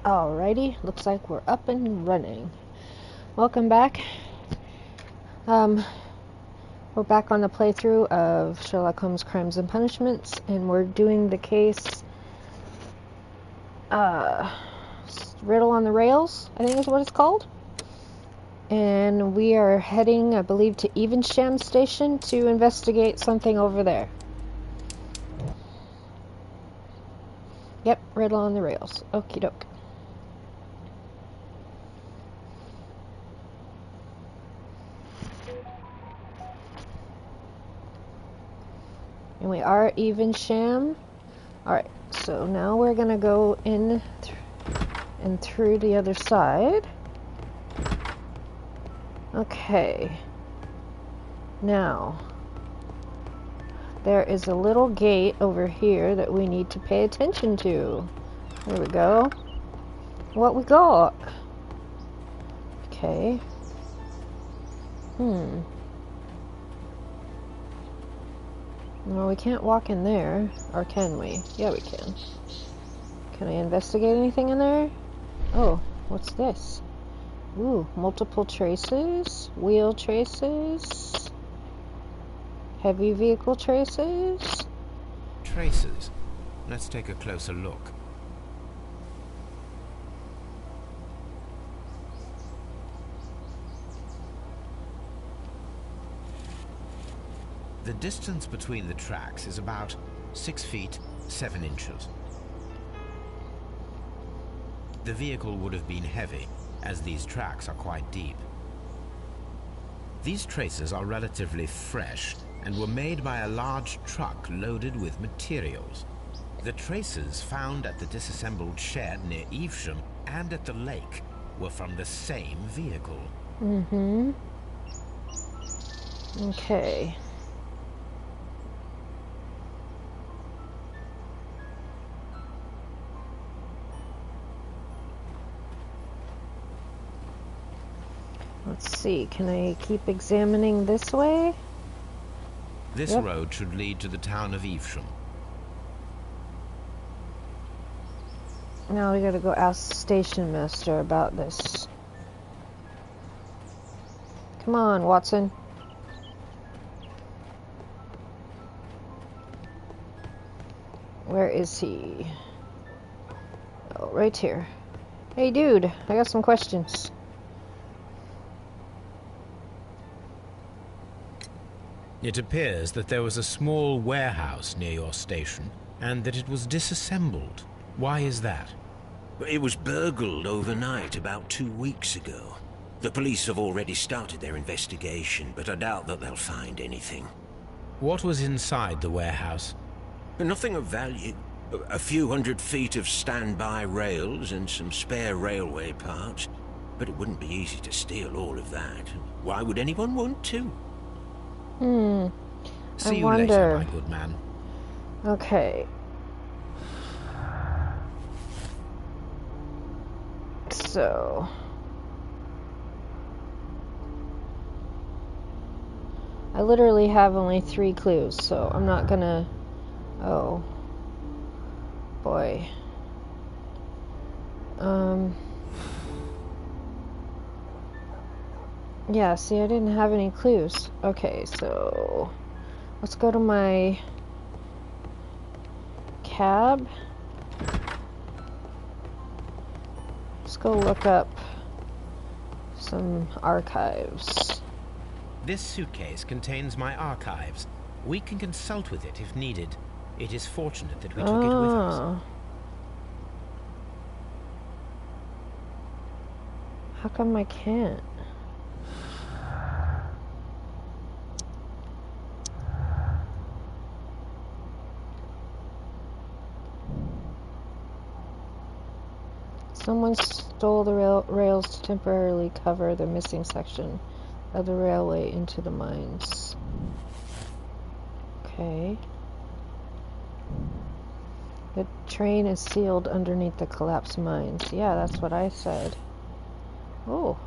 Alrighty, looks like we're up and running. Welcome back. We're back on the playthrough of Sherlock Holmes Crimes and Punishments, and we're doing the case Riddle on the Rails, I think is what it's called. And we are heading, I believe, to Evesham Station to investigate something over there. Yep, Riddle on the Rails. Okie doke. And we are at Evesham. Alright, so now we're gonna go in and through the other side. Okay. Now, there is a little gate over here that we need to pay attention to. There we go. What we got? Okay. Well, we can't walk in there, or can we? Yeah, we can. Can I investigate anything in there? Oh, what's this? Ooh, multiple traces, wheel traces, heavy vehicle traces. Traces. Let's take a closer look. The distance between the tracks is about 6 feet 7 inches. The vehicle would have been heavy, as these tracks are quite deep. These traces are relatively fresh and were made by a large truck loaded with materials. The traces found at the disassembled shed near Evesham and at the lake were from the same vehicle. Okay. Let's see, can I keep examining this way? This Yep. road should lead to the town of Evesham. Now we gotta go ask the station master about this. Come on, Watson. Where is he? Oh, right here. Hey dude, I got some questions. It appears that there was a small warehouse near your station and that it was disassembled. Why is that? It was burgled overnight about 2 weeks ago. The police have already started their investigation, but I doubt that they'll find anything. What was inside the warehouse? Nothing of value. A few 100 feet of standby rails and some spare railway parts. But it wouldn't be easy to steal all of that. Why would anyone want to? See you wonder. later, my good man. Okay. So... I literally have only 3 clues, so I'm not gonna... Oh. Boy. Yeah, see, I didn't have any clues. Okay, so... Let's go to my... cab. Let's go look up some archives. This suitcase contains my archives. We can consult with it if needed. It is fortunate that we took it with us. How come I can't? Someone stole the rails to temporarily cover the missing section of the railway into the mines. Okay. The train is sealed underneath the collapsed mines. Yeah, that's what I said. Oh.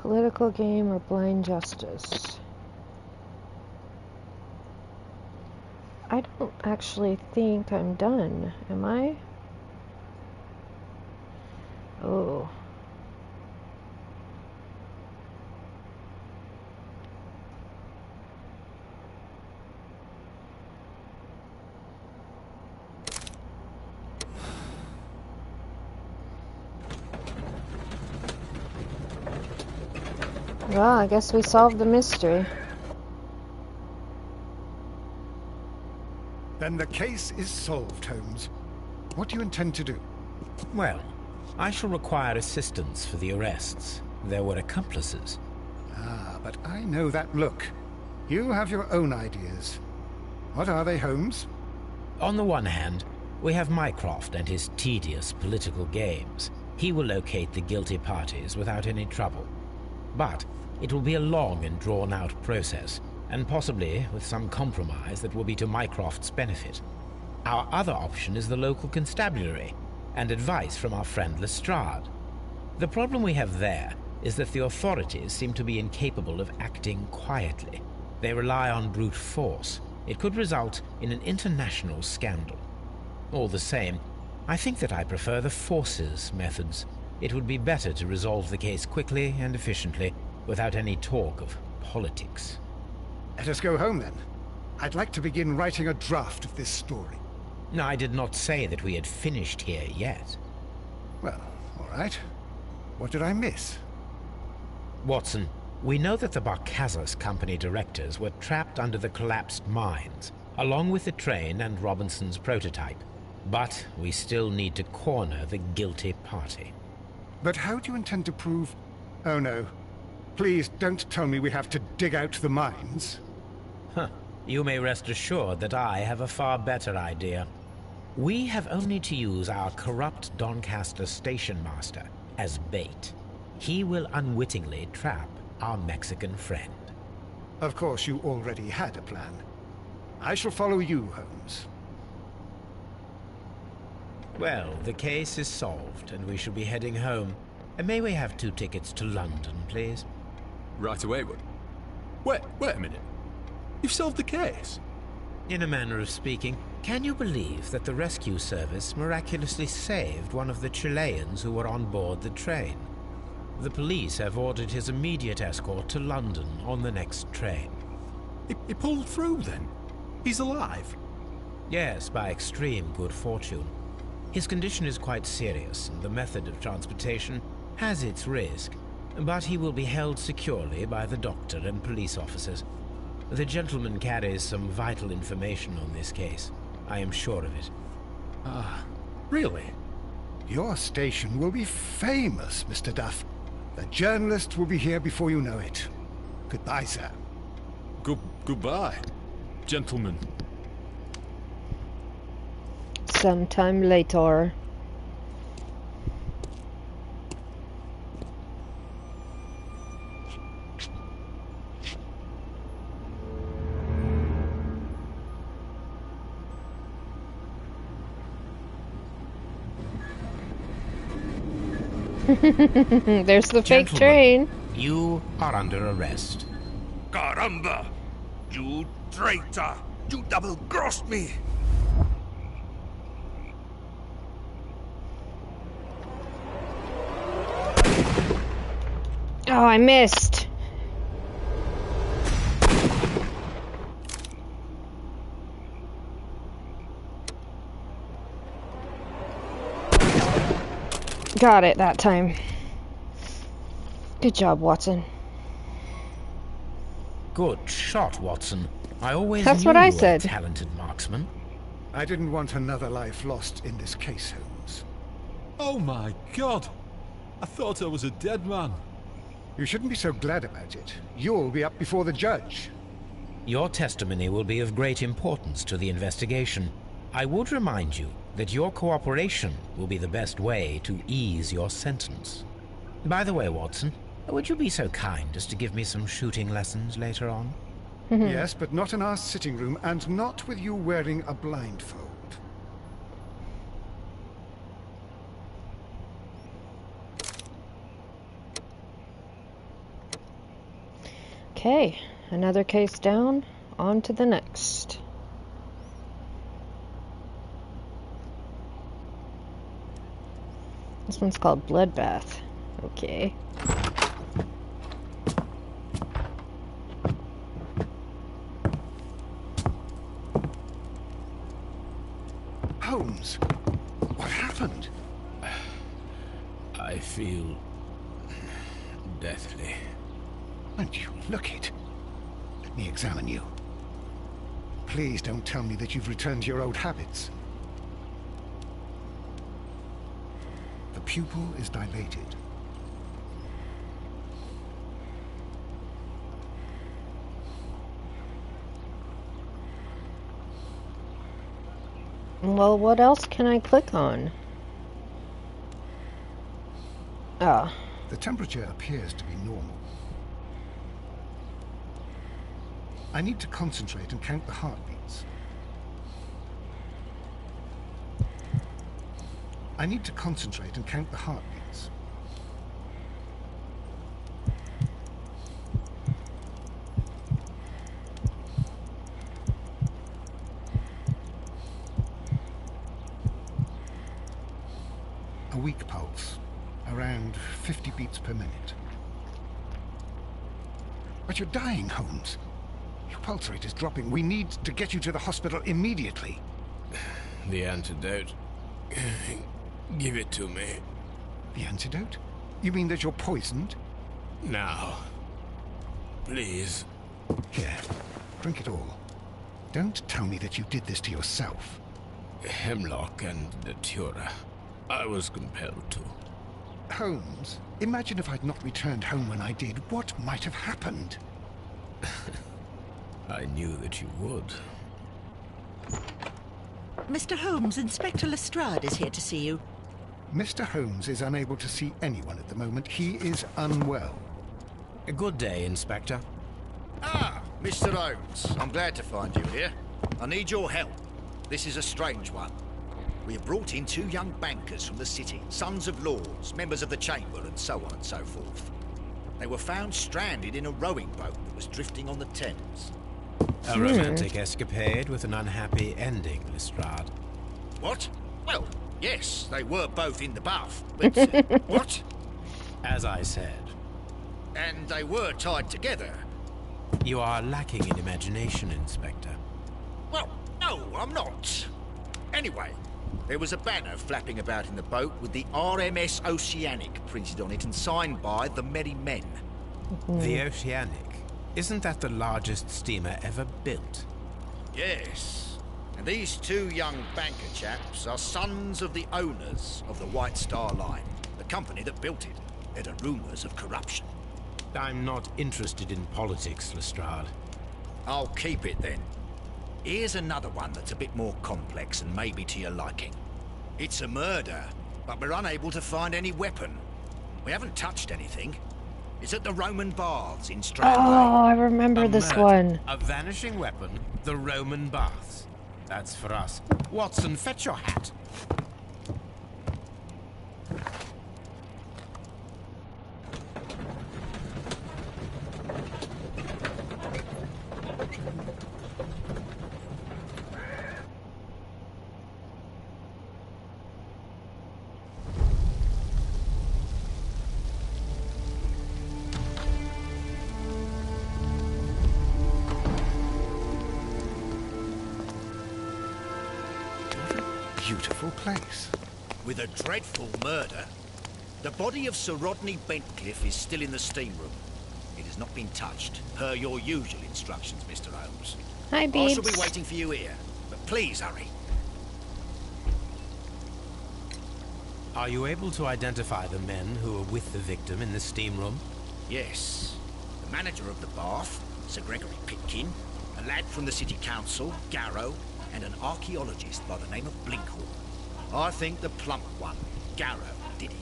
Political game or blind justice? I don't actually think I'm done, am I? Oh. Well, I guess we solved the mystery. Then the case is solved, Holmes. What do you intend to do? Well, I shall require assistance for the arrests. There were accomplices. Ah, but I know that look. You have your own ideas. What are they, Holmes? On the one hand, we have Mycroft and his tedious political games. He will locate the guilty parties without any trouble. But it will be a long and drawn-out process, and possibly with some compromise that will be to Mycroft's benefit. Our other option is the local constabulary, and advice from our friend Lestrade. The problem we have there is that the authorities seem to be incapable of acting quietly. They rely on brute force. It could result in an international scandal. All the same, I think that I prefer the forces methods. It would be better to resolve the case quickly and efficiently, without any talk of politics. Let us go home, then. I'd like to begin writing a draft of this story. No, I did not say that we had finished here yet. Well, all right. What did I miss? Watson, we know that the Barcazas Company directors were trapped under the collapsed mines, along with the train and Robinson's prototype. But we still need to corner the guilty party. But how do you intend to prove... Oh, no. Please don't tell me we have to dig out the mines. Huh. You may rest assured that I have a far better idea. We have only to use our corrupt Doncaster station master as bait. He will unwittingly trap our Mexican friend. Of course, you already had a plan. I shall follow you, Holmes. Well, the case is solved, and we shall be heading home. And may we have 2 tickets to London, please? Right away, Wood. Wait a minute. You've solved the case? In a manner of speaking, can you believe that the rescue service miraculously saved one of the Chileans who were on board the train? The police have ordered his immediate escort to London on the next train. He pulled through, then? He's alive? Yes, by extreme good fortune. His condition is quite serious, and the method of transportation has its risk, but he will be held securely by the doctor and police officers. The gentleman carries some vital information on this case. I am sure of it. Ah, really? Your station will be famous, Mr. Duff. The journalists will be here before you know it. Goodbye, sir. Goodbye, gentlemen. Sometime later. There's the fake Gentlemen, train. You are under arrest. Caramba! You traitor! You double-crossed me! Oh, I missed. Got it that time. Good job, Watson. Good shot, Watson. I always That's knew what I you were a said. talented marksman. I didn't want another life lost in this case, Holmes. Oh my God! I thought I was a dead man. You shouldn't be so glad about it. You'll be up before the judge. Your testimony will be of great importance to the investigation. I would remind you that your cooperation will be the best way to ease your sentence. By the way, Watson, would you be so kind as to give me some shooting lessons later on? Yes, but not in our sitting room, and not with you wearing a blindfold. Okay, another case down. On to the next. This one's called Bloodbath. Okay. Holmes, what happened? I feel deathly. And you look it. Let me examine you. Please don't tell me that you've returned to your old habits. The pupil is dilated. Well, what else can I click on? Ah. The temperature appears to be normal. I need to concentrate and count the heartbeats. I need to concentrate and count the heartbeats. A weak pulse, around 50 beats per minute. But you're dying, Holmes. Your pulse rate is dropping. We need to get you to the hospital immediately. The antidote. Give it to me. The antidote? You mean that you're poisoned? Now. Please. Here, drink it all. Don't tell me that you did this to yourself. Hemlock and Datura. I was compelled to. Holmes, imagine if I'd not returned home when I did. What might have happened? I knew that you would. Mr. Holmes, Inspector Lestrade is here to see you. Mr. Holmes is unable to see anyone at the moment. He is unwell. A good day, Inspector. Ah, Mr. Holmes. I'm glad to find you here. I need your help. This is a strange one. We have brought in 2 young bankers from the city, sons of lords, members of the Chamber, and so on and so forth. They were found stranded in a rowing boat that was drifting on the Thames. A romantic escapade with an unhappy ending, Lestrade. What? Well, yes, they were both in the bath, but... what? As I said, And they were tied together. you are lacking in imagination, Inspector. Well, no, I'm not. Anyway, there was a banner flapping about in the boat with the RMS Oceanic printed on it and signed by the Merry Men. The Oceanic. Isn't that the largest steamer ever built? Yes. And these 2 young banker chaps are sons of the owners of the White Star Line, the company that built it. There are rumours of corruption. I'm not interested in politics, Lestrade. I'll keep it then. Here's another one that's a bit more complex and maybe to your liking. It's a murder, but we're unable to find any weapon. We haven't touched anything. It's at the Roman Baths in Strand Lane. Oh, I remember this murder, one. A vanishing weapon, the Roman Baths. That's for us. Watson, fetch your hat. Beautiful place. With a dreadful murder. The body of Sir Rodney Bentcliffe is still in the steam room. It has not been touched, per your usual instructions, Mr. Holmes. Hi, I babes. shall be waiting for you here, but please hurry. Are you able to identify the men who were with the victim in the steam room? Yes. The manager of the bath, Sir Gregory Pitkin, a lad from the city council, Garrow, and an archaeologist by the name of Blinkhorn. I think the plump one, Garrow, did it.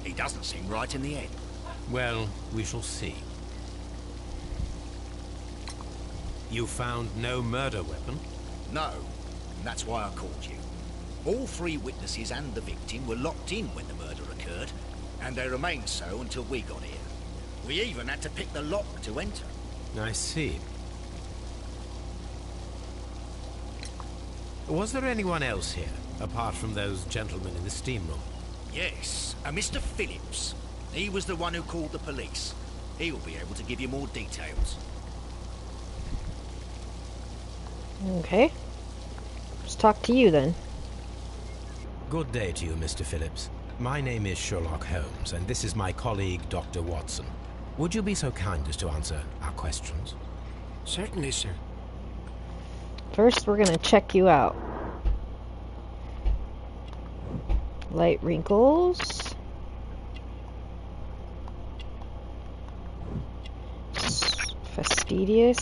He doesn't seem right in the head. Well, we shall see. You found no murder weapon? No, and that's why I called you. All 3 witnesses and the victim were locked in when the murder occurred, and they remained so until we got here. We even had to pick the lock to enter. I see. Was there anyone else here, apart from those gentlemen in the steam room? Yes, a Mr. Phillips. He was the one who called the police. He'll be able to give you more details. Okay. Let's talk to you then. Good day to you, Mr. Phillips. My name is Sherlock Holmes, and this is my colleague, Dr. Watson. Would you be so kind as to answer our questions? Certainly, sir. First, we're gonna check you out. Light wrinkles. Fastidious.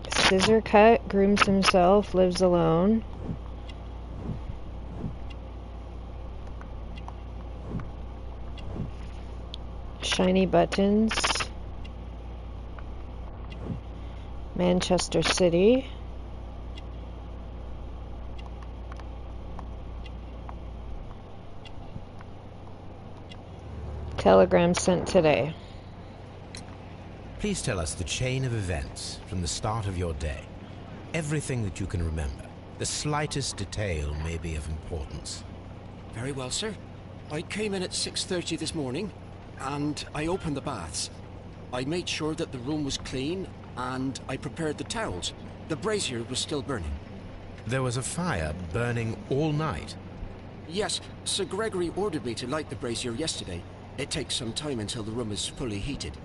Scissor cut, grooms himself, lives alone. Shiny buttons. Manchester City. Telegram sent today. Please tell us the chain of events from the start of your day. Everything that you can remember. The slightest detail may be of importance. Very well, sir. I came in at 6:30 this morning, and I opened the baths. I made sure that the room was clean, and I prepared the towels. The brazier was still burning. There was a fire burning all night. Yes, Sir Gregory ordered me to light the brazier yesterday. It takes some time until the room is fully heated.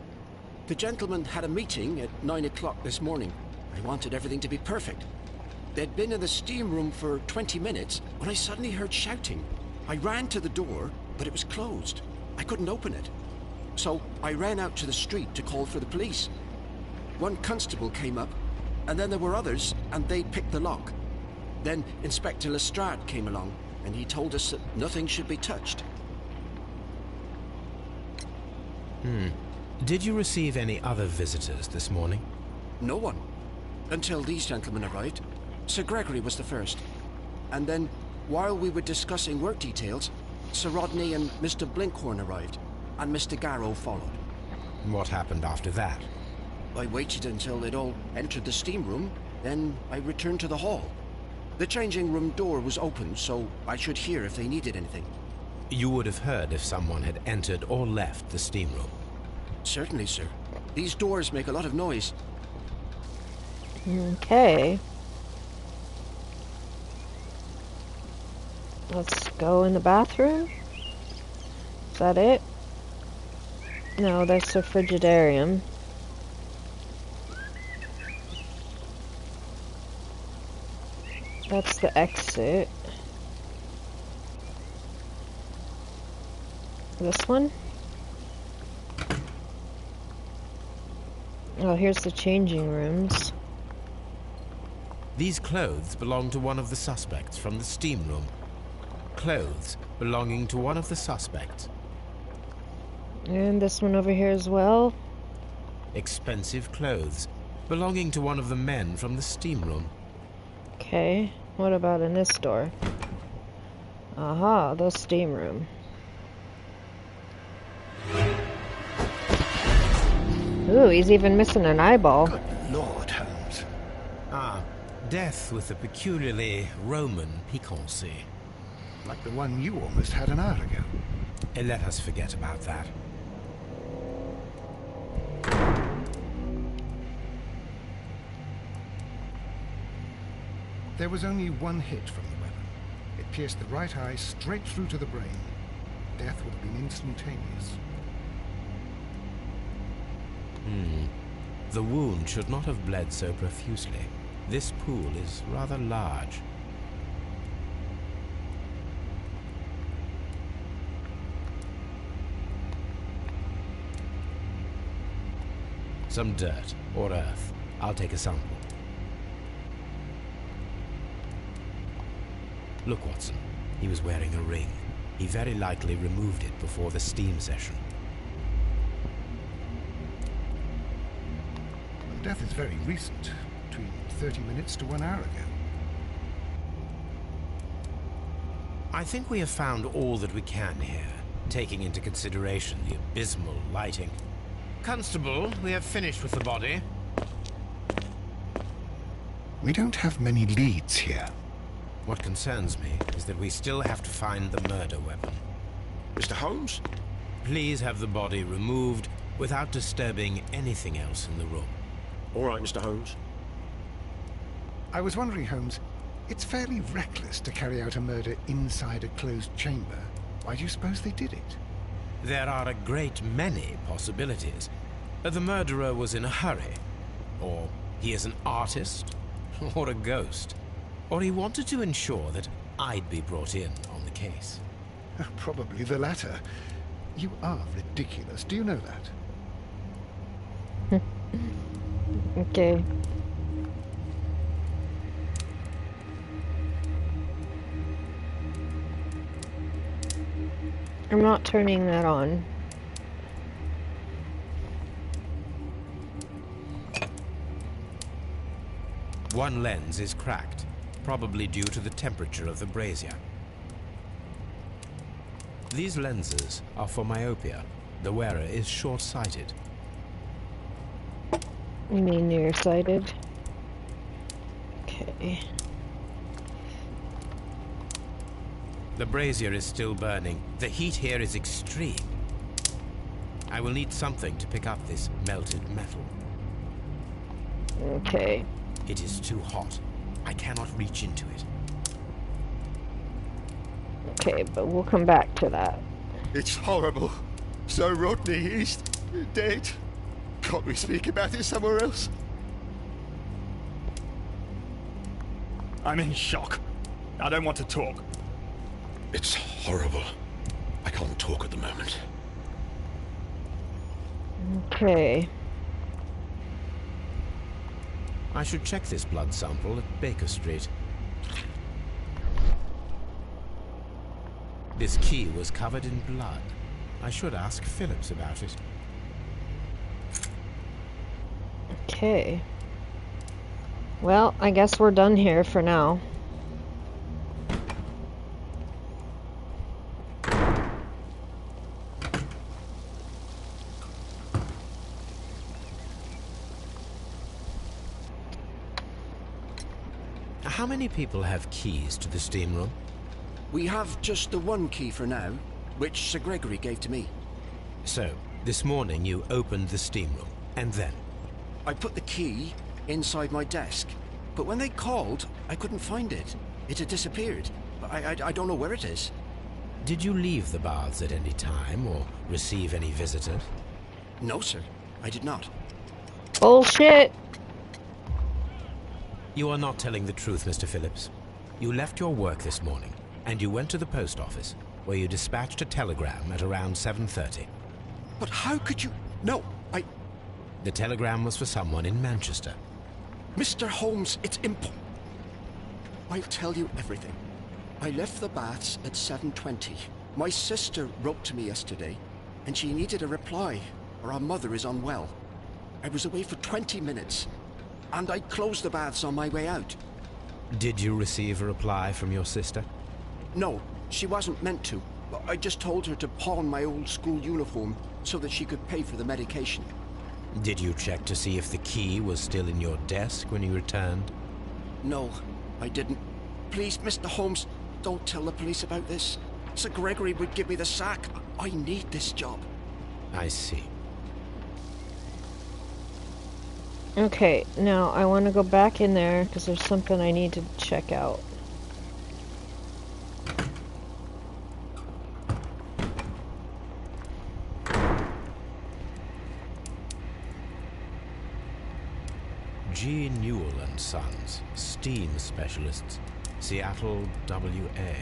The gentlemen had a meeting at 9 o'clock this morning. I wanted everything to be perfect. They'd been in the steam room for 20 minutes when I suddenly heard shouting. I ran to the door, but it was closed. I couldn't open it. So I ran out to the street to call for the police. One constable came up, and then there were others, and they picked the lock. Then Inspector Lestrade came along, and he told us that nothing should be touched. Did you receive any other visitors this morning? No one. Until these gentlemen arrived. Sir Gregory was the first. And then, while we were discussing work details, Sir Rodney and Mr. Blinkhorn arrived, and Mr. Garrow followed. What happened after that? I waited until they'd all entered the steam room, then I returned to the hall. The changing room door was open, so I should hear if they needed anything. You would have heard if someone had entered or left the steam room. Certainly, sir. These doors make a lot of noise. Okay. Let's go in the bathroom. Is that it? No, that's the frigidarium. That's the exit. This one? Oh, here's the changing rooms. These clothes belong to one of the suspects from the steam room. Clothes belonging to one of the suspects. And this one over here as well. Expensive clothes belonging to one of the men from the steam room. Okay, what about in this door? Aha, the steam room. Ooh, he's even missing an eyeball. Good Lord, Holmes. Ah, death with a peculiarly Roman piquancy. Like the one you almost had an hour ago. Let us forget about that. There was only one hit from the weapon. It pierced the right eye straight through to the brain. Death would have been instantaneous. The wound should not have bled so profusely. This pool is rather large. Some dirt or earth. I'll take a sample. Look, Watson. He was wearing a ring. He very likely removed it before the steam session. Death is very recent, between 30 minutes to 1 hour ago. I think we have found all that we can here, taking into consideration the abysmal lighting. Constable, we have finished with the body. We don't have many leads here. What concerns me is that we still have to find the murder weapon. Mr. Holmes? Please have the body removed without disturbing anything else in the room. All right, Mr. Holmes. I was wondering, Holmes, it's fairly reckless to carry out a murder inside a closed chamber. Why do you suppose they did it? There are a great many possibilities. The murderer was in a hurry, or he is an artist, or a ghost, or he wanted to ensure that I'd be brought in on the case. Probably the latter. You are ridiculous, do you know that? Okay. I'm not turning that on. One lens is cracked, probably due to the temperature of the brazier. These lenses are for myopia. The wearer is short-sighted. You mean nearsighted? Okay. The brazier is still burning. The heat here is extreme. I will need something to pick up this melted metal. Okay. It is too hot. I cannot reach into it. Okay, but we'll come back to that. It's horrible. So Rodney is dead. Can't we speak about it somewhere else? I'm in shock. I don't want to talk. It's horrible. I can't talk at the moment. Okay. I should check this blood sample at Baker Street. This key was covered in blood. I should ask Phillips about it. Okay. Well, I guess we're done here for now. How many people have keys to the steam room? We have just the one key for now, which Sir Gregory gave to me. So, this morning you opened the steam room, and then? I put the key inside my desk, but when they called, I couldn't find it. It had disappeared. I don't know where it is. Did you leave the baths at any time, or receive any visitors? No, sir. I did not. Bullshit! You are not telling the truth, Mr. Phillips. You left your work this morning, and you went to the post office, where you dispatched a telegram at around 7:30. But how could you... No, The telegram was for someone in Manchester. Mr. Holmes, it's I'll tell you everything. I left the baths at 7:20. My sister wrote to me yesterday, and she needed a reply, or our mother is unwell. I was away for 20 minutes, and I closed the baths on my way out. Did you receive a reply from your sister? No, she wasn't meant to. I just told her to pawn my old school uniform so that she could pay for the medication. Did you check to see if the key was still in your desk when you returned? No, I didn't. Please, Mr. Holmes, don't tell the police about this. Sir Gregory would give me the sack. I need this job. I see. Okay, now I want to go back in there because there's something I need to check out. G. Newell and Sons, steam specialists, Seattle, WA.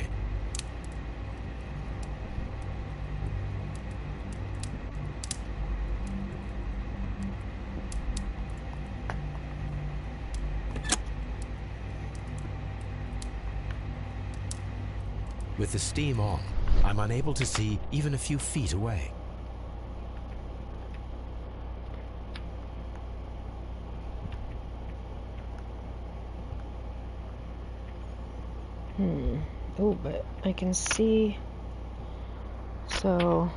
With the steam on, I'm unable to see even a few feet away. Oh, but I can see. So.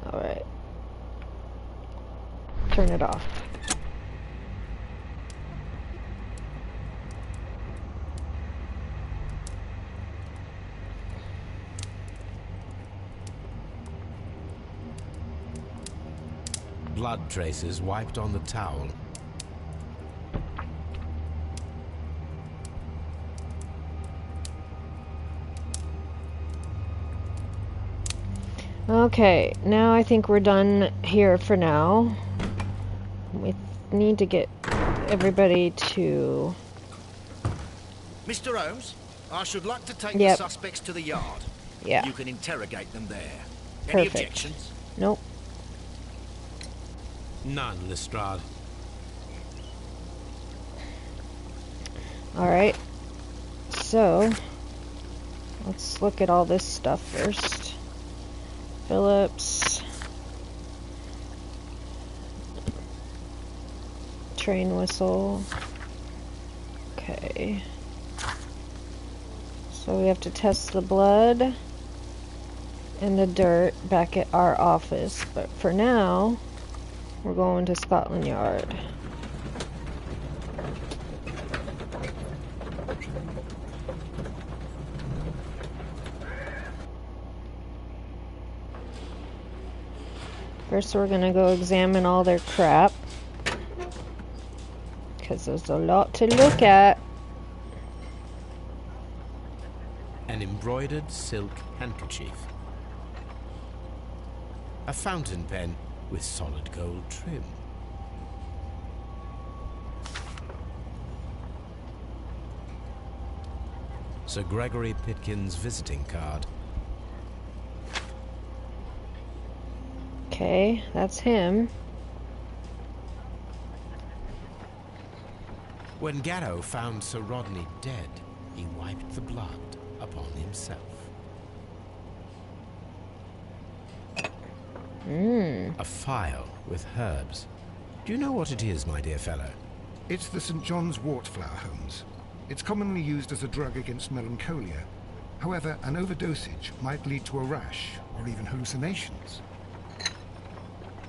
Alright. Turn it off. Blood traces wiped on the towel. Okay, now I think we're done here for now. We need to get everybody to... Mr. Holmes, I should like to take Yep. the suspects to the yard. Yeah. You can interrogate them there. Any Perfect. objections? Nope. None, Lestrade. Alright. So, let's look at all this stuff first. Phillips. Train whistle. Okay. So we have to test the blood and the dirt back at our office. But for now, we're going to Scotland Yard. First, we're gonna go examine all their crap, because there's a lot to look at. An embroidered silk handkerchief. A fountain pen with solid gold trim. Sir Gregory Pitkin's visiting card. Okay, that's him. When Garrow found Sir Rodney dead, he wiped the blood upon himself. A phial with herbs. Do you know what it is, my dear fellow? It's the St. John's wort flower, Holmes. It's commonly used as a drug against melancholia. However, an overdosage might lead to a rash or even hallucinations.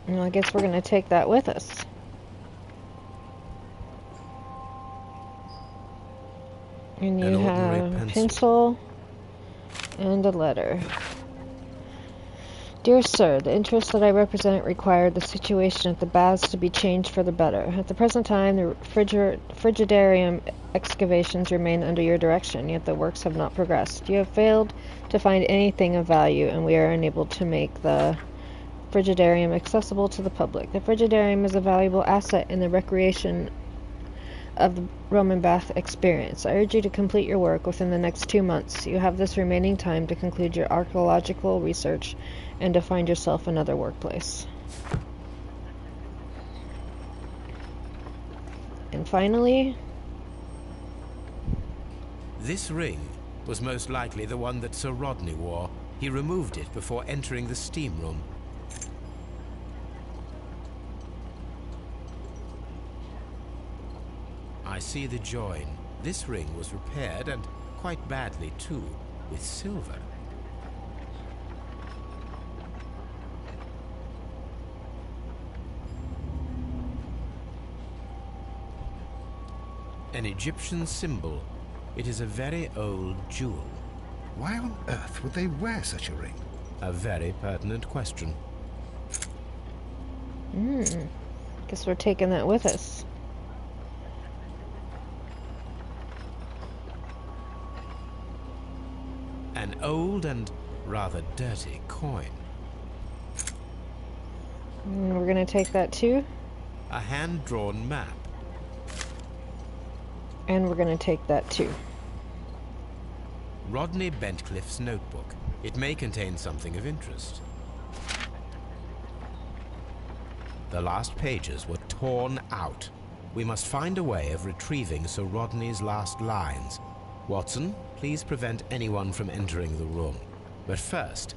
Well, I guess we're gonna take that with us. And you An ordinary have a pencil. pencil and a letter. Dear Sir, the interests that I represent require the situation at the baths to be changed for the better. At the present time, the frigidarium excavations remain under your direction, yet the works have not progressed. You have failed to find anything of value, and we are unable to make the frigidarium accessible to the public. The frigidarium is a valuable asset in the recreation of the Roman bath experience. I urge you to complete your work within the next 2 months. You have this remaining time to conclude your archaeological research and to find yourself another workplace. And finally, This ring was most likely the one that Sir Rodney wore. He removed it before entering the steam room. I see the join. This ring was repaired, and quite badly too, with silver. An Egyptian symbol. It is a very old jewel. Why on earth would they wear such a ring? A very pertinent question. guess we're taking that with us. An old and rather dirty coin. We're gonna take that too. A hand-drawn map. And we're gonna take that too. Rodney Bentcliffe's notebook. It may contain something of interest. The last pages were torn out. We must find a way of retrieving Sir Rodney's last lines. Watson, please prevent anyone from entering the room. But first,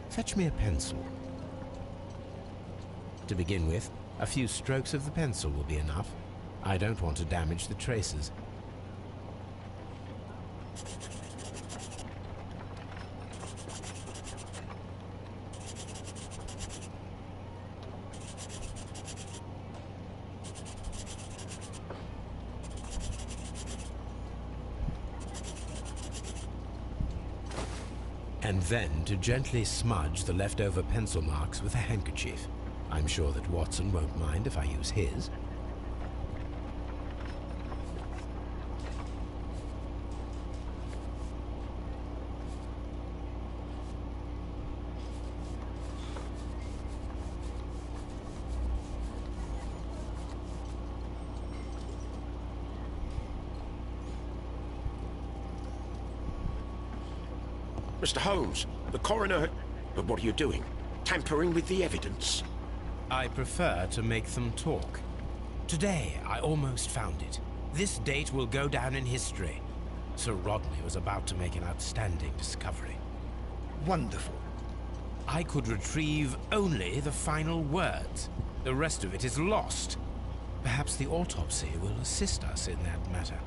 fetch me a pencil. To begin with, a few strokes of the pencil will be enough. I don't want to damage the traces. And then to gently smudge the leftover pencil marks with a handkerchief. I'm sure that Watson won't mind if I use his. Mr. Holmes, the coroner... But what are you doing? Tampering with the evidence? I prefer to make them talk. Today, I almost found it. This date will go down in history. Sir Rodney was about to make an outstanding discovery. Wonderful. I could retrieve only the final words. The rest of it is lost. Perhaps the autopsy will assist us in that matter.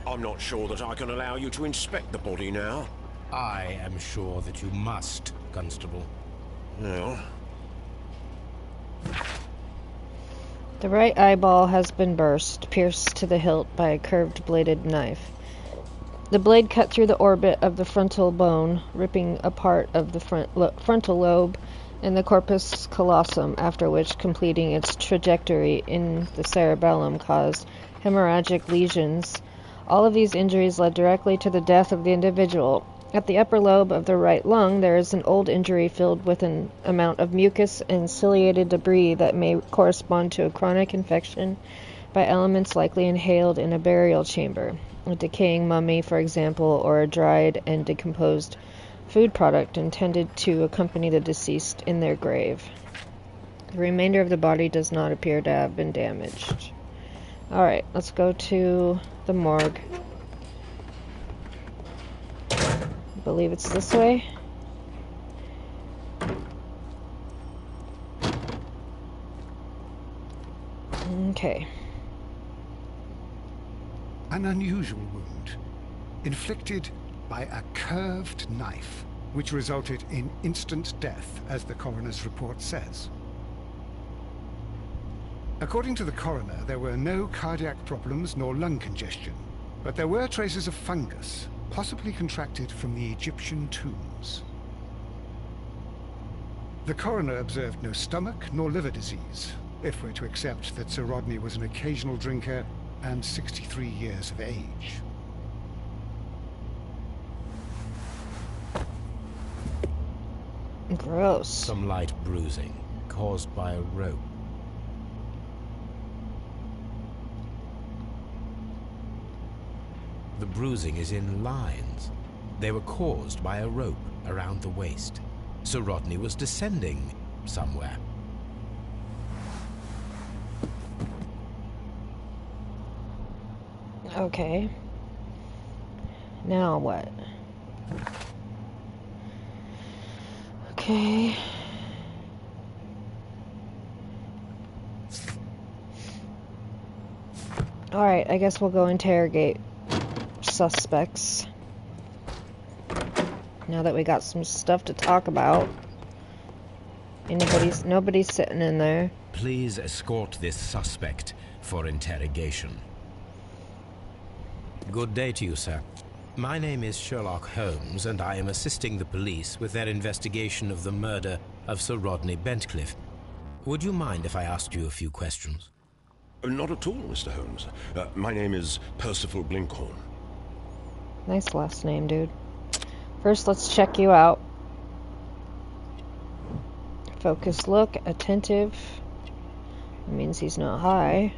I'm not sure that I can allow you to inspect the body now. I am sure that you must, Constable. Well... The right eyeball has been burst, pierced to the hilt by a curved-bladed knife. The blade cut through the orbit of the frontal bone, ripping a part of the frontal lobe and the corpus callosum, after which, completing its trajectory in the cerebellum, caused hemorrhagic lesions. All of these injuries led directly to the death of the individual. At the upper lobe of the right lung, there is an old injury filled with an amount of mucus and ciliated debris that may correspond to a chronic infection by elements likely inhaled in a burial chamber, a decaying mummy, for example, or a dried and decomposed food product intended to accompany the deceased in their grave. The remainder of the body does not appear to have been damaged. Alright, let's go to the morgue. I believe it's this way. Okay. An unusual wound, inflicted by a curved knife, which resulted in instant death, as the coroner's report says. According to the coroner, there were no cardiac problems nor lung congestion, but there were traces of fungus, possibly contracted from the Egyptian tombs. The coroner observed no stomach nor liver disease, if we're to accept that Sir Rodney was an occasional drinker and 63 years of age. Gross. Some light bruising, caused by a rope. The bruising is in lines. They were caused by a rope around the waist. Sir Rodney was descending somewhere. Okay. Now what? Okay. Alright, I guess we'll go interrogate suspects. Now that we got some stuff to talk about. Nobody's sitting in there. Please escort this suspect for interrogation. Good day to you, sir. My name is Sherlock Holmes, and I am assisting the police with their investigation of the murder of Sir Rodney Bentcliffe. Would you mind if I asked you a few questions? Not at all, Mr. Holmes. My name is Percival Blinkhorn. Nice last name, dude. First, let's check you out. Focused look, attentive. That means he's not high.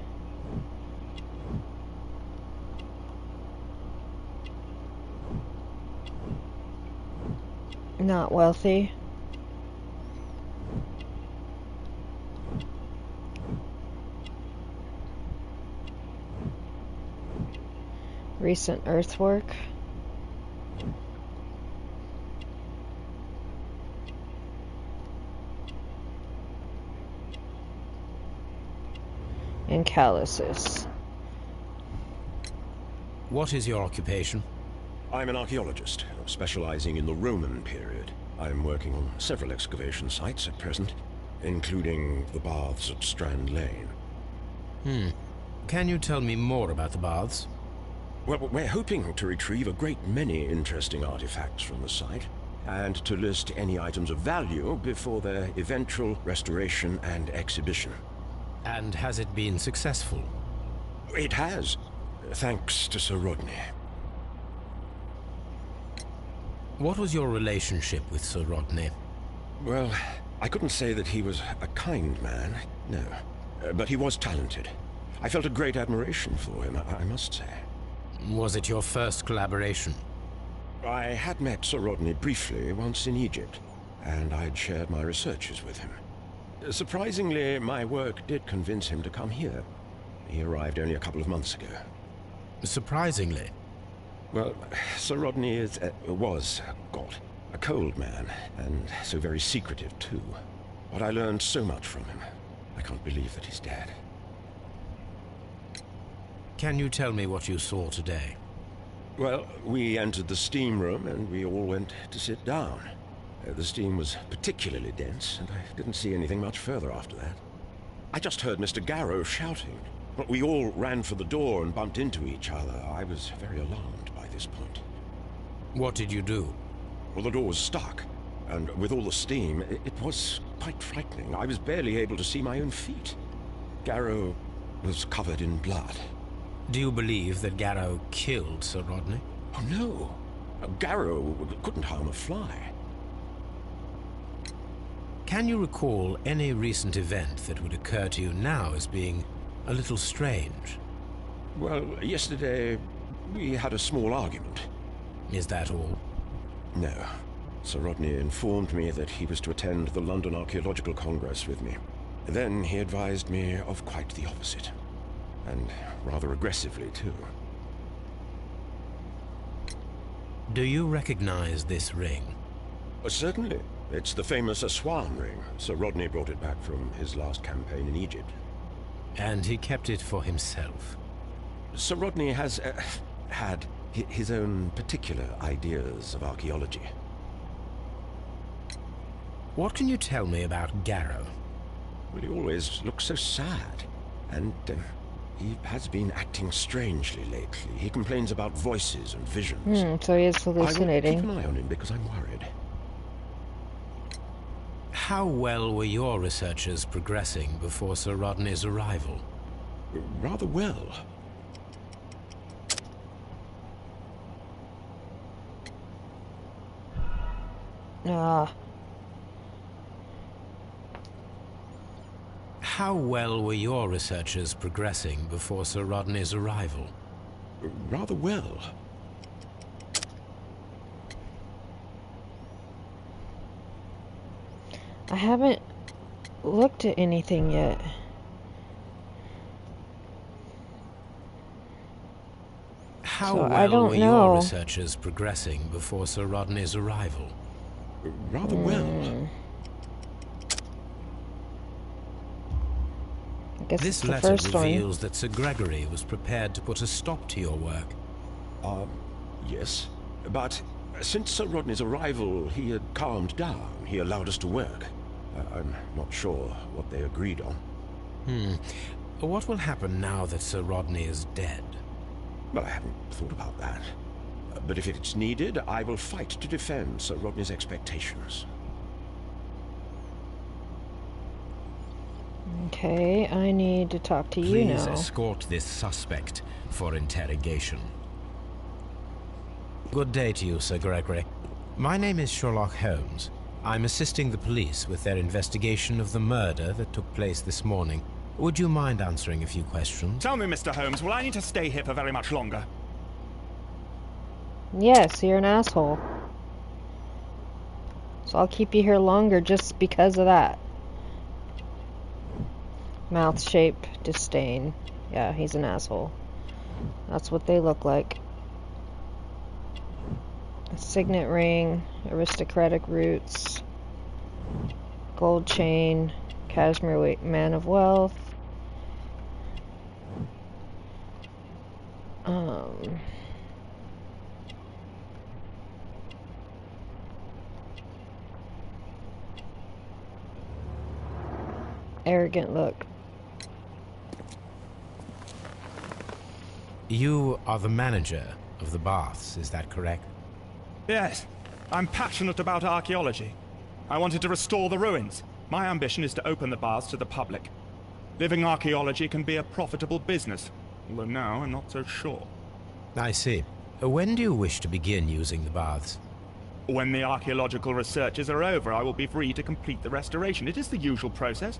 Not wealthy. Recent earthwork. And calluses. What is your occupation? I'm an archaeologist, specializing in the Roman period. I'm working on several excavation sites at present, including the baths at Strand Lane. Can you tell me more about the baths? Well, we're hoping to retrieve a great many interesting artifacts from the site, and to list any items of value before their eventual restoration and exhibition. And has it been successful? It has, thanks to Sir Rodney. What was your relationship with Sir Rodney? Well, I couldn't say that he was a kind man, no. But he was talented. I felt a great admiration for him, I must say. Was it your first collaboration? I had met Sir Rodney briefly once in Egypt, and I'd shared my researches with him. Surprisingly, my work did convince him to come here. He arrived only a couple of months ago. Surprisingly? Well, Sir Rodney was a cold man, and so very secretive too. But I learned so much from him. I can't believe that he's dead. Can you tell me what you saw today? Well, we entered the steam room and we all went to sit down. The steam was particularly dense, and I didn't see anything much further after that. I just heard Mr. Garrow shouting, but we all ran for the door and bumped into each other. I was very alarmed by this point. What did you do? Well, the door was stuck, and with all the steam, it was quite frightening. I was barely able to see my own feet. Garrow was covered in blood. Do you believe that Garrow killed Sir Rodney? Oh, no. Garrow couldn't harm a fly. Can you recall any recent event that would occur to you now as being a little strange? Well, yesterday we had a small argument. Is that all? No. Sir Rodney informed me that he was to attend the London Archaeological Congress with me. Then he advised me of quite the opposite. And rather aggressively, too. Do you recognize this ring? Certainly. It's the famous Aswan ring. Sir Rodney brought it back from his last campaign in Egypt. And he kept it for himself? Sir Rodney has had his own particular ideas of archaeology. What can you tell me about Garrow? Well, he always looks so sad. And he has been acting strangely lately. He complains about voices and visions. So he is hallucinating. I will keep an eye on him because I'm worried. How well were your researchers progressing before Sir Rodney's arrival? Rather well. How well were your researchers progressing before Sir Rodney's arrival? Rather well. I haven't looked at anything yet. How So well I don't were know. your researchers progressing before Sir Rodney's arrival? Rather well. I guess This it's the letter first one. reveals that Sir Gregory was prepared to put a stop to your work. Yes. But since Sir Rodney's arrival, he had calmed down. He allowed us to work. I'm not sure what they agreed on. What will happen now that Sir Rodney is dead? Well, I haven't thought about that. But if it's needed, I will fight to defend Sir Rodney's expectations. Okay, I need to talk to you Please now. escort this suspect for interrogation. Good day to you, Sir Gregory. My name is Sherlock Holmes. I'm assisting the police with their investigation of the murder that took place this morning. Would you mind answering a few questions? Tell me, Mr. Holmes, will I need to stay here for very much longer? Yes, you're an asshole. So I'll keep you here longer just because of that. Mouth shape, disdain. Yeah, he's an asshole. That's what they look like. A signet ring, aristocratic roots, gold chain, cashmere man of wealth. arrogant look. You are the manager of the baths, is that correct? Yes. I'm passionate about archaeology. I wanted to restore the ruins. My ambition is to open the baths to the public. Living archaeology can be a profitable business, although now I'm not so sure. I see. When do you wish to begin using the baths? When the archaeological researches are over, I will be free to complete the restoration. It is the usual process.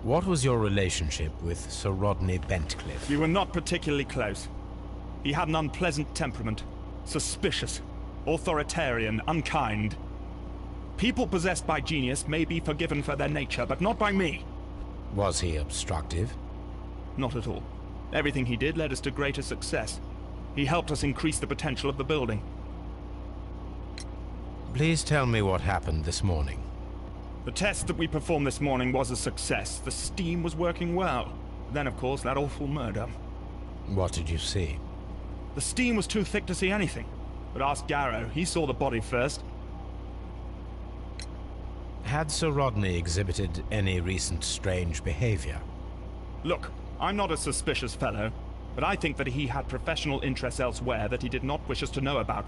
What was your relationship with Sir Rodney Bentcliffe? We were not particularly close. He had an unpleasant temperament. Suspicious, authoritarian, unkind. People possessed by genius may be forgiven for their nature, but not by me. Was he obstructive? Not at all. Everything he did led us to greater success. He helped us increase the potential of the building. Please tell me what happened this morning. The test that we performed this morning was a success. The steam was working well. Then, of course, that awful murder. What did you see? The steam was too thick to see anything. But ask Garrow. He saw the body first. Had Sir Rodney exhibited any recent strange behavior? Look, I'm not a suspicious fellow, but I think that he had professional interests elsewhere that he did not wish us to know about.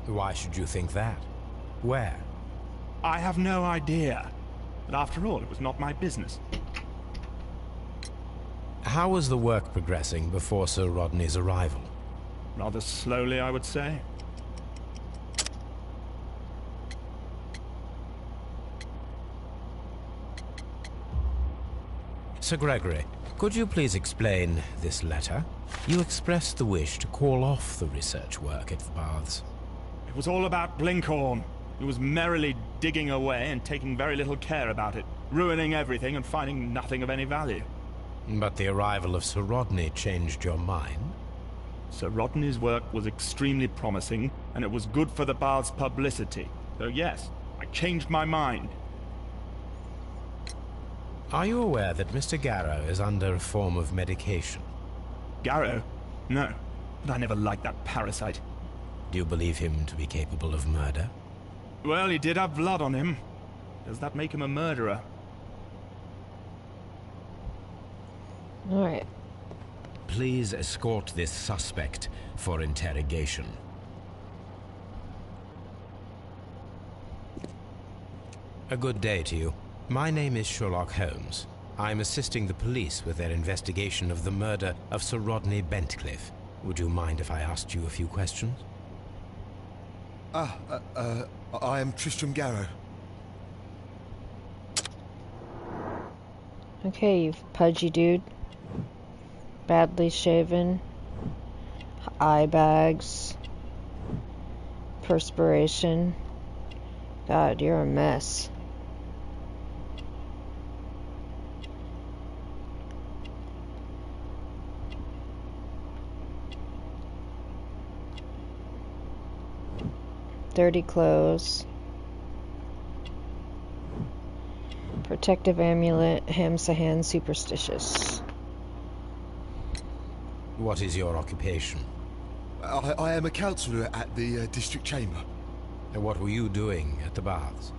Why should you think that? Where? I have no idea. But after all, it was not my business. How was the work progressing before Sir Rodney's arrival? Rather slowly, I would say. Sir Gregory, could you please explain this letter? You expressed the wish to call off the research work at the baths. It was all about Blinkhorn. He was merrily digging away and taking very little care about it, ruining everything and finding nothing of any value. But the arrival of Sir Rodney changed your mind? Sir Rodney's work was extremely promising, and it was good for the bath's publicity. So yes, I changed my mind. Are you aware that Mr. Garrow is under a form of medication? Garrow? No, but I never liked that parasite. Do you believe him to be capable of murder? Well, he did have blood on him. Does that make him a murderer? Alright. Please escort this suspect for interrogation. A good day to you. My name is Sherlock Holmes. I'm assisting the police with their investigation of the murder of Sir Rodney Bentcliffe. Would you mind if I asked you a few questions? I am Tristram Garrow. Okay, you pudgy dude. Badly shaven. Eye bags. Perspiration. God, you're a mess. Dirty clothes. Protective amulet, Hamsahan superstitious. What is your occupation? I am a councillor at the district chamber. And what were you doing at the baths?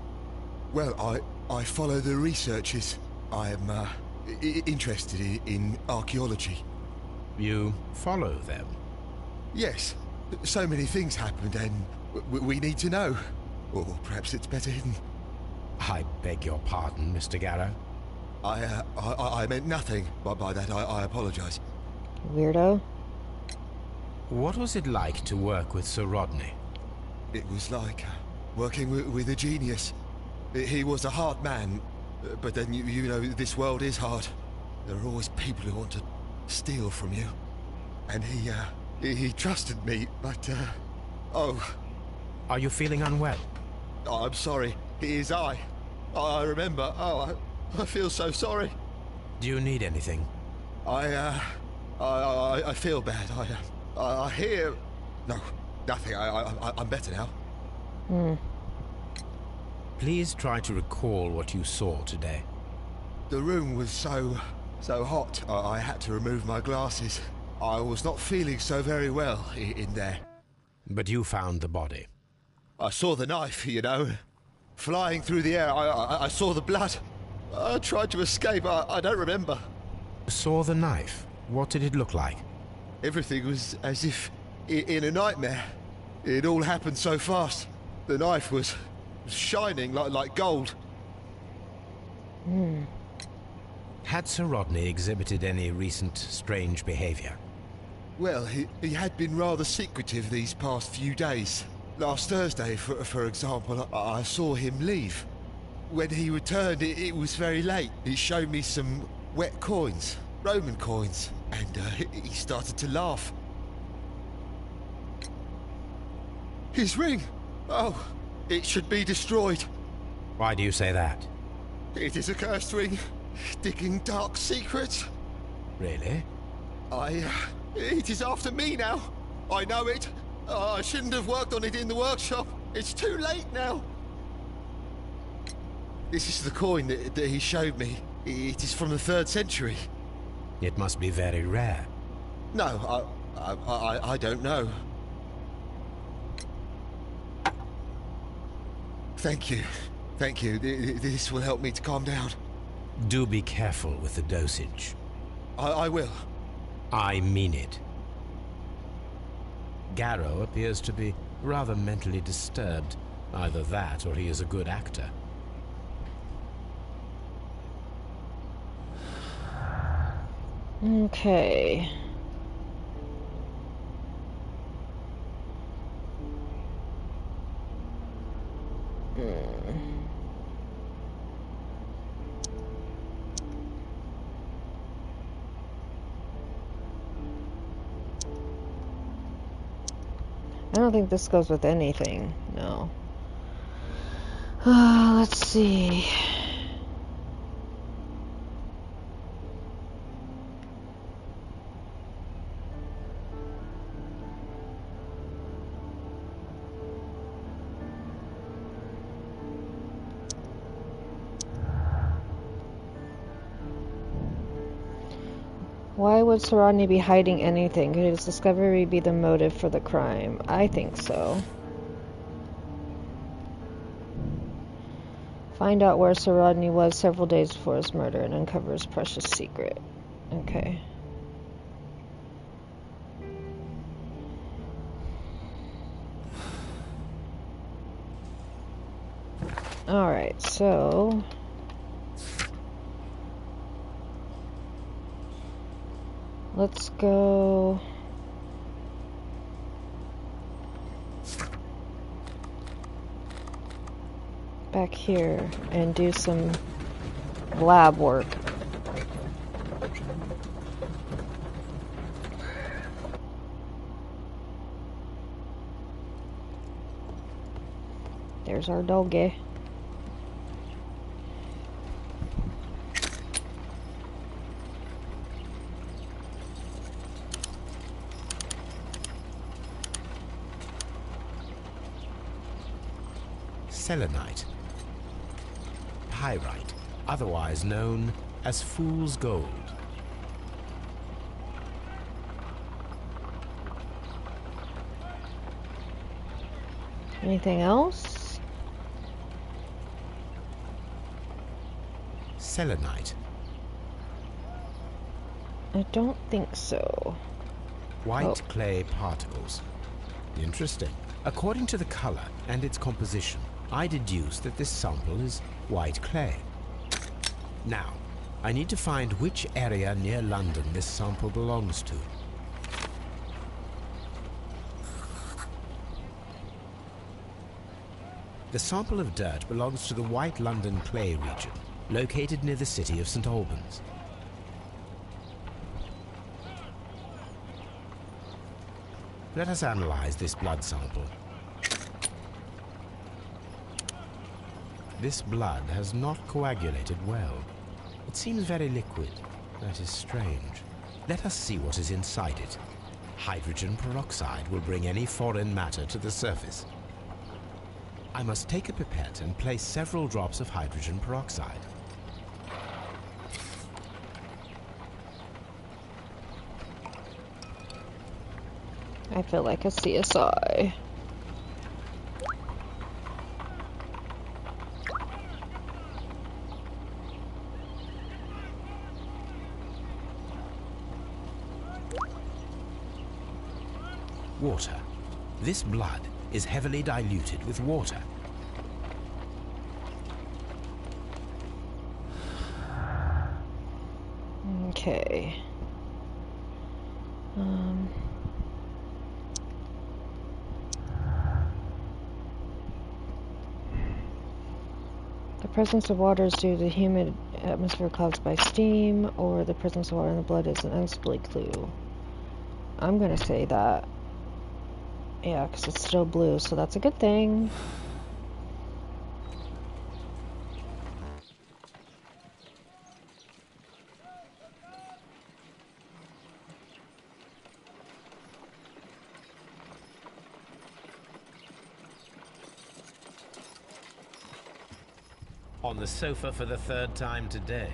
Well, I follow the researches. I am interested in archaeology. You follow them? Yes. So many things happened and we need to know. Or perhaps it's better hidden. I beg your pardon, Mr. Garrow. I meant nothing by that. I apologise. Weirdo. What was it like to work with Sir Rodney? It was like working with a genius. He was a hard man, but then you know this world is hard. There are always people who want to steal from you. And he trusted me, but oh. Are you feeling unwell? Oh, I'm sorry. It is I remember. Oh, I feel so sorry. Do you need anything? I feel bad. I hear... No, nothing. I'm better now. Please try to recall what you saw today. The room was so hot. I had to remove my glasses. I was not feeling so very well in there. But you found the body. I saw the knife, you know, flying through the air. I saw the blood. I tried to escape. I don't remember. Saw the knife. What did it look like? Everything was as if in a nightmare. It all happened so fast. The knife was shining like gold. Had Sir Rodney exhibited any recent strange behavior? Well, he had been rather secretive these past few days. Last Thursday, for example, I saw him leave. When he returned, it was very late. He showed me some wet coins, Roman coins, and he started to laugh. His ring! Oh, it should be destroyed. Why do you say that? It is a cursed ring, digging dark secrets. Really? It is after me now. I know it. I shouldn't have worked on it in the workshop. It's too late now. This is the coin that he showed me. It is from the 3rd century. It must be very rare. No, I don't know. Thank you. Thank you. This will help me to calm down. Do be careful with the dosage. I will. I mean it. Garrow appears to be rather mentally disturbed. Either that, or he is a good actor. Okay. I don't think this goes with anything. No. Let's see. Why would Sir Rodney be hiding anything? Could his discovery be the motive for the crime? I think so. Find out where Sir Rodney was several days before his murder and uncover his precious secret. Okay. Alright, so... let's go... back here and do some lab work. There's our doggy. Selenite. Pyrite, otherwise known as fool's gold. Anything else? Selenite. I don't think so. White clay particles. Interesting. According to the color and its composition, I deduce that this sample is white clay. Now, I need to find which area near London this sample belongs to. The sample of dirt belongs to the White London clay region, located near the city of St. Albans. Let us analyze this blood sample. This blood has not coagulated well. It seems very liquid. That is strange. Let us see what is inside it. Hydrogen peroxide will bring any foreign matter to the surface. I must take a pipette and place several drops of hydrogen peroxide. I feel like a CSI. water. This blood is heavily diluted with water. Okay. The presence of water is due to the humid atmosphere caused by steam, or the presence of water in the blood is an unexplained clue. I'm gonna say that. Yeah, because it's still blue, so that's a good thing. On the sofa for the third time today.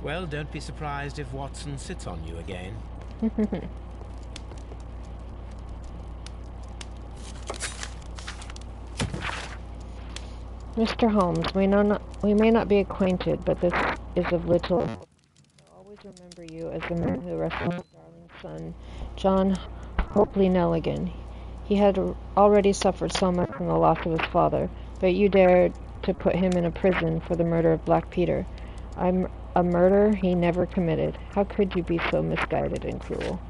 Well, don't be surprised if Watson sits on you again. Mr. Holmes, we may not be acquainted, but this is of little. I'll always remember you as the man who rescued my darling son, John Hopley Nelligan. He had already suffered so much from the loss of his father, but you dared to put him in a prison for the murder of Black Peter. A murder he never committed. How could you be so misguided and cruel?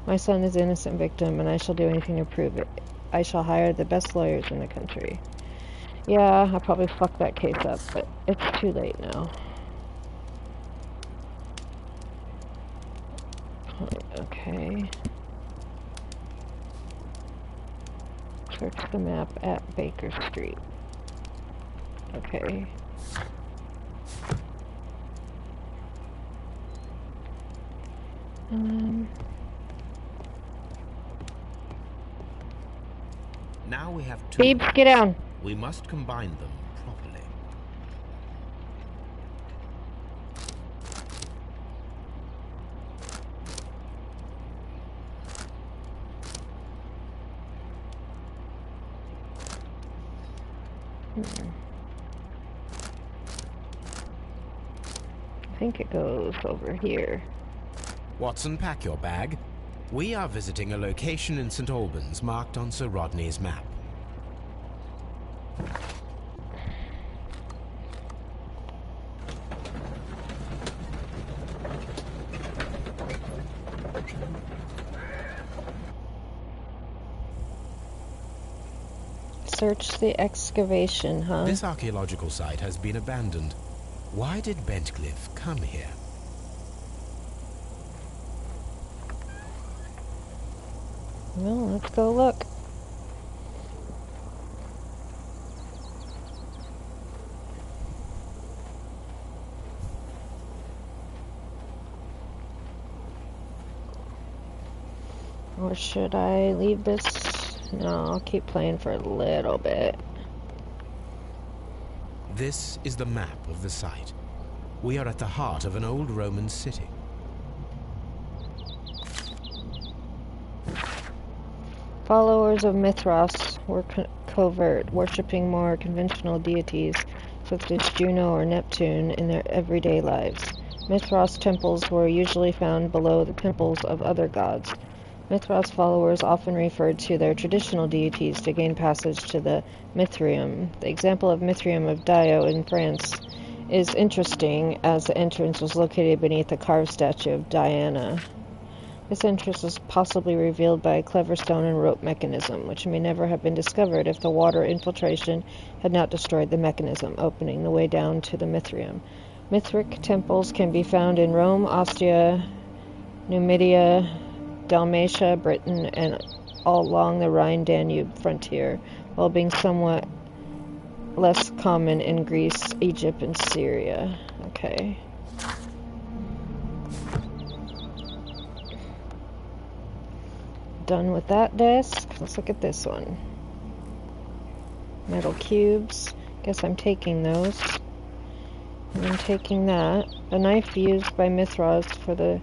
My son is an innocent victim, and I shall do anything to prove it. I shall hire the best lawyers in the country. Yeah, I probably fucked that case up, but it's too late now. Okay. Search the map at Baker Street. Okay. Now we have two. Beebs, get down. We must combine them properly. I think it goes over here. Watson, pack your bag. We are visiting a location in St. Albans marked on Sir Rodney's map. Search the excavation, huh? This archaeological site has been abandoned. Why did Bentcliffe come here? Well, let's go look. Or should I leave this? No, I'll keep playing for a little bit. This is the map of the site. We are at the heart of an old Roman city. Followers of Mithras were covert, worshipping more conventional deities such as Juno or Neptune in their everyday lives. Mithras temples were usually found below the temples of other gods. Mithras followers often referred to their traditional deities to gain passage to the Mithraeum. The example of Mithraeum of Dio in France is interesting, as the entrance was located beneath a carved statue of Diana. This entrance was possibly revealed by a clever stone and rope mechanism, which may never have been discovered if the water infiltration had not destroyed the mechanism, opening the way down to the Mithraeum. Mithric temples can be found in Rome, Ostia, Numidia, Dalmatia, Britain, and all along the Rhine-Danube frontier, while being somewhat less common in Greece, Egypt, and Syria. Okay. Done with that desk. Let's look at this one. Metal cubes. Guess I'm taking those. And I'm taking that. The knife used by Mithras for the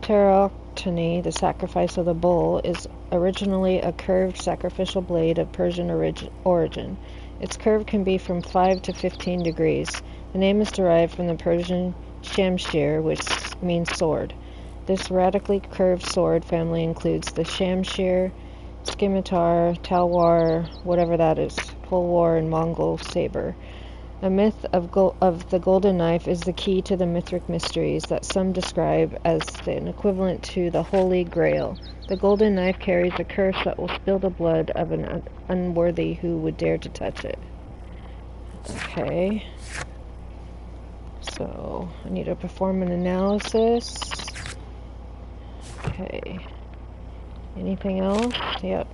Pteroktony, the sacrifice of the bull, is originally a curved sacrificial blade of Persian origin. Its curve can be from 5 to 15 degrees. The name is derived from the Persian shamshir, which means sword. This radically curved sword family includes the shamshir, scimitar, talwar, whatever that is, tulwar, and Mongol saber. A myth of the golden knife is the key to the mythic mysteries that some describe as an equivalent to the Holy Grail. The golden knife carries a curse that will spill the blood of an unworthy who would dare to touch it. Okay. So, I need to perform an analysis. Okay. Anything else? Yep.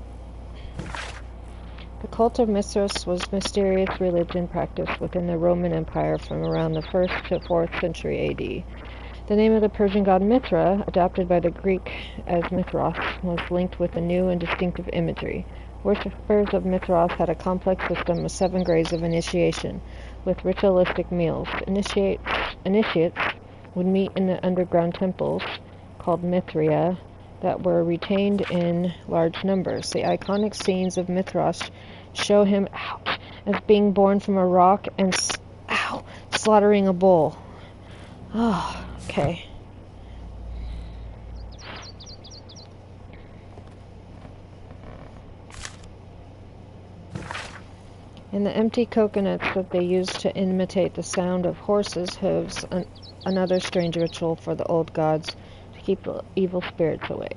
The cult of Mithras was a mysterious religion practiced within the Roman Empire from around the 1st to 4th century AD. The name of the Persian god Mithra, adopted by the Greek as Mithras, was linked with a new and distinctive imagery. Worshippers of Mithras had a complex system of 7 grades of initiation, with ritualistic meals. Initiates would meet in the underground temples, called Mithria, that were retained in large numbers. The iconic scenes of Mithras show him as being born from a rock and slaughtering a bull. Oh, okay. And the empty coconuts that they used to imitate the sound of horses' hooves, another strange ritual for the old gods to keep evil spirits away.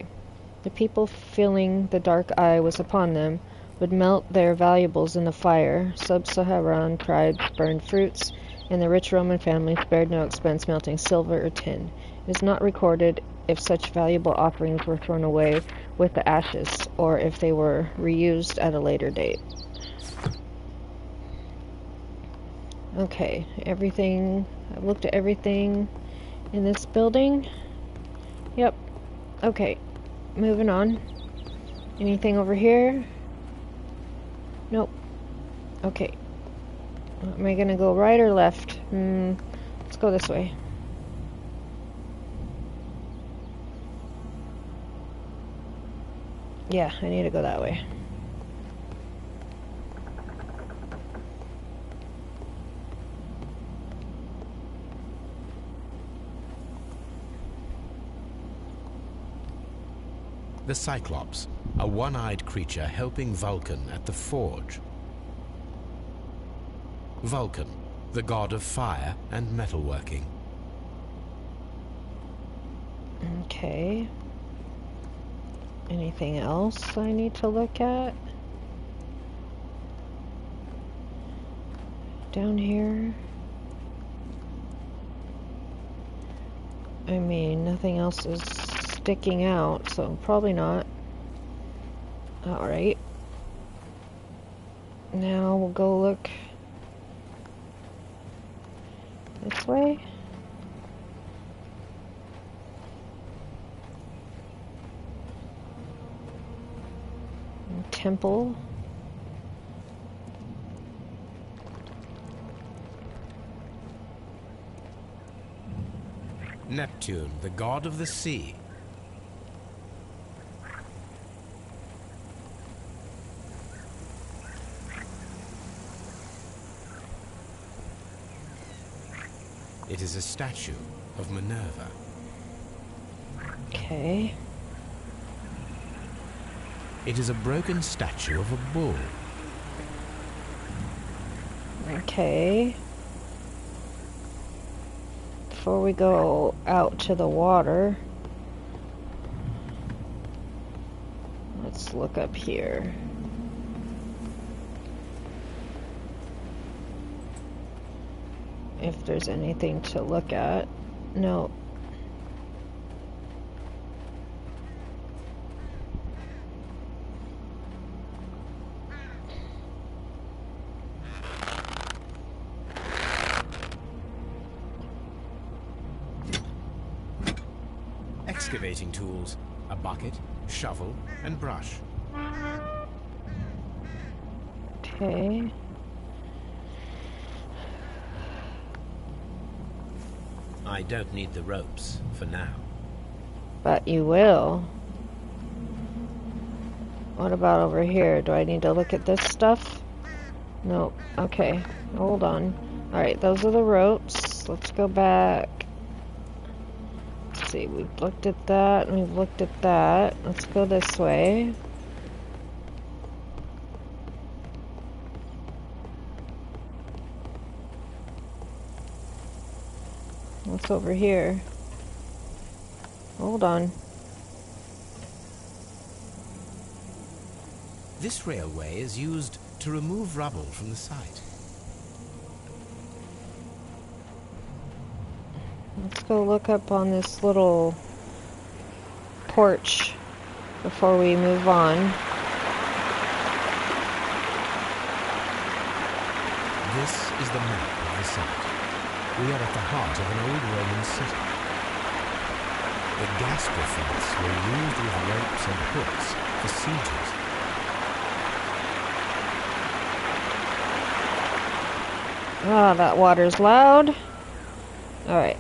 The people, feeling the dark eye was upon them, would melt their valuables in the fire. Sub-Saharan tribes burned fruits, and the rich Roman families spared no expense melting silver or tin. It is not recorded if such valuable offerings were thrown away with the ashes, or if they were reused at a later date. Okay, everything, I've looked at everything in this building. Yep, okay, moving on. Anything over here? Nope. Okay. Am I gonna go right or left? Let's go this way. Yeah, I need to go that way. The Cyclops, a one-eyed creature helping Vulcan at the forge. Vulcan, the god of fire and metalworking. Okay. Anything else I need to look at? Down here? I mean, nothing else is sticking out, so probably not. Alright. Now we'll go look this way. Temple. Neptune, the god of the sea. It is a statue of Minerva. Okay. It is a broken statue of a bull. Okay. Before we go out to the water, let's look up here. If there's anything to look at. No. Excavating tools, a bucket, shovel, and brush. Okay. I don't need the ropes for now. But you will. What about over here? Do I need to look at this stuff? Nope. Okay. Hold on. Alright, those are the ropes. Let's go back. Let's see, we've looked at that, and we've looked at that. Let's go this way. What's over here? Hold on. This railway is used to remove rubble from the site. Let's go look up on this little porch before we move on. This is the map of the site. We are at the heart of an old Roman city. The gastrofetes were used with ropes and hooks for sieges. Ah, that water's loud. Alright.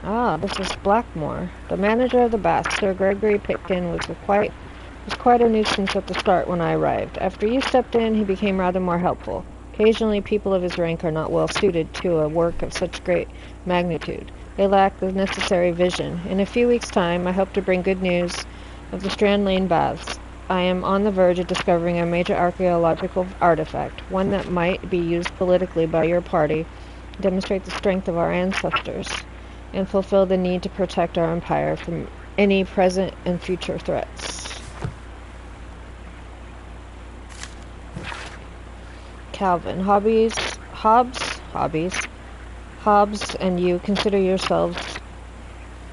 Ah, this is Blackmore. The manager of the baths, Sir Gregory Pitkin, was quite a nuisance at the start when I arrived. After you stepped in, he became rather more helpful. Occasionally, people of his rank are not well suited to a work of such great magnitude. They lack the necessary vision. In a few weeks' time, I hope to bring good news of the Strand Lane baths. I am on the verge of discovering a major archaeological artifact, one that might be used politically by your party to demonstrate the strength of our ancestors and fulfill the need to protect our empire from any present and future threats. Calvin, Hobbes and you consider yourselves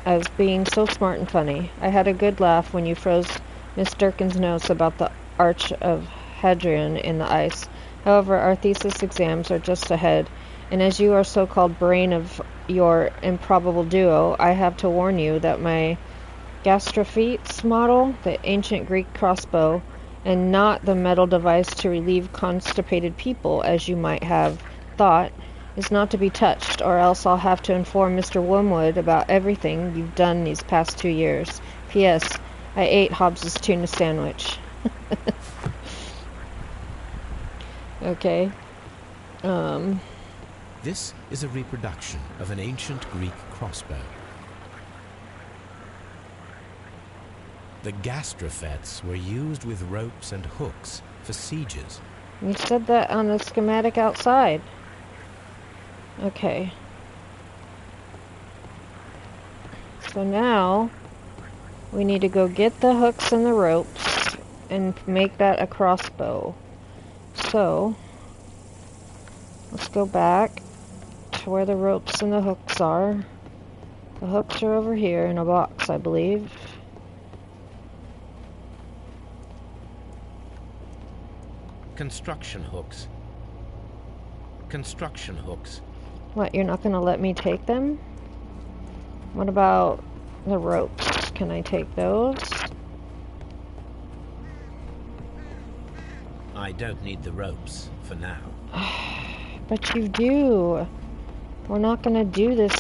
as being so smart and funny. I had a good laugh when you froze Miss Durkin's notes about the Arch of Hadrian in the ice. However, our thesis exams are just ahead, and as you are so-called brain of your improbable duo, I have to warn you that my gastrophetes model, the ancient Greek crossbow, and not the metal device to relieve constipated people, as you might have thought, is not to be touched, or else I'll have to inform Mr. Wormwood about everything you've done these past 2 years. P.S. I ate Hobbs's tuna sandwich. Okay. This is a reproduction of an ancient Greek crossbow. The gastrofetes were used with ropes and hooks for sieges. You said that on the schematic outside. Okay. So now we need to go get the hooks and the ropes and make that a crossbow. So let's go back to where the ropes and the hooks are. The hooks are over here in a box, I believe. Construction hooks. Construction hooks. What, you're not going to let me take them? What about the ropes? Can I take those? I don't need the ropes for now. But you do. We're not going to do this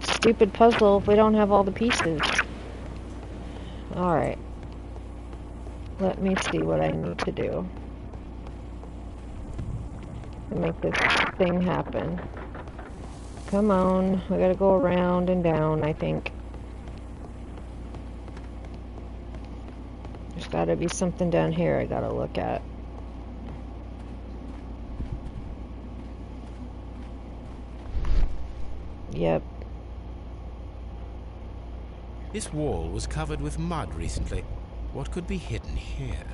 stupid puzzle if we don't have all the pieces. Alright. Let me see what I need to do to make this thing happen. Come on. We gotta go around and down, I think. There's gotta be something down here I gotta look at. Yep. This wall was covered with mud recently. What could be hidden here?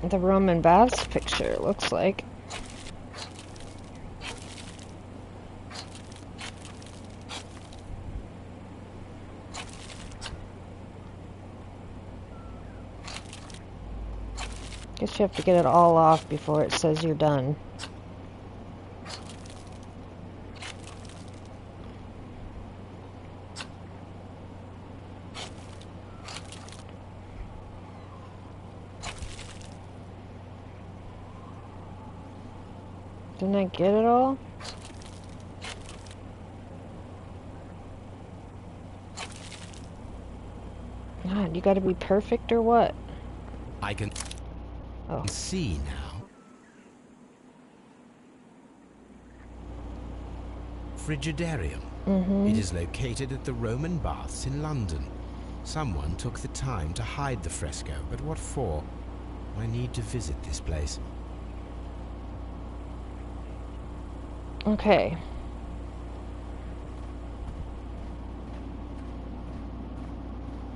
The Roman baths picture, it looks like. Guess you have to get it all off before it says you're done. Didn't I get it all? God, you gotta be perfect or what? I can see now. Frigidarium. It is located at the Roman Baths in London. Someone took the time to hide the fresco, but what for? I need to visit this place. Okay.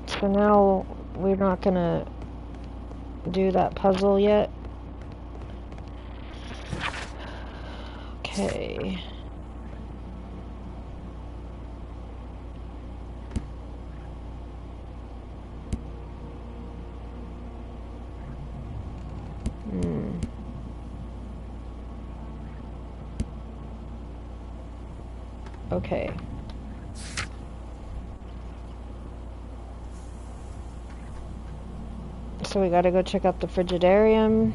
So now we're not gonna do that puzzle yet. Okay. Okay. So we gotta go check out the Frigidarium.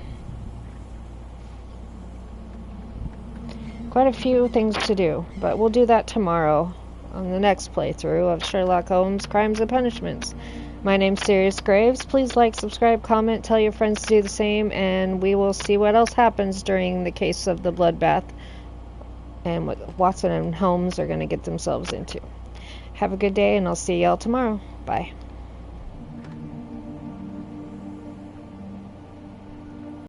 Quite a few things to do, but we'll do that tomorrow on the next playthrough of Sherlock Holmes Crimes and Punishments. My name's Sirius Graves. Please like, subscribe, comment, tell your friends to do the same, and we will see what else happens during the case of the bloodbath and what Watson and Holmes are going to get themselves into. Have a good day, and I'll see y'all tomorrow. Bye.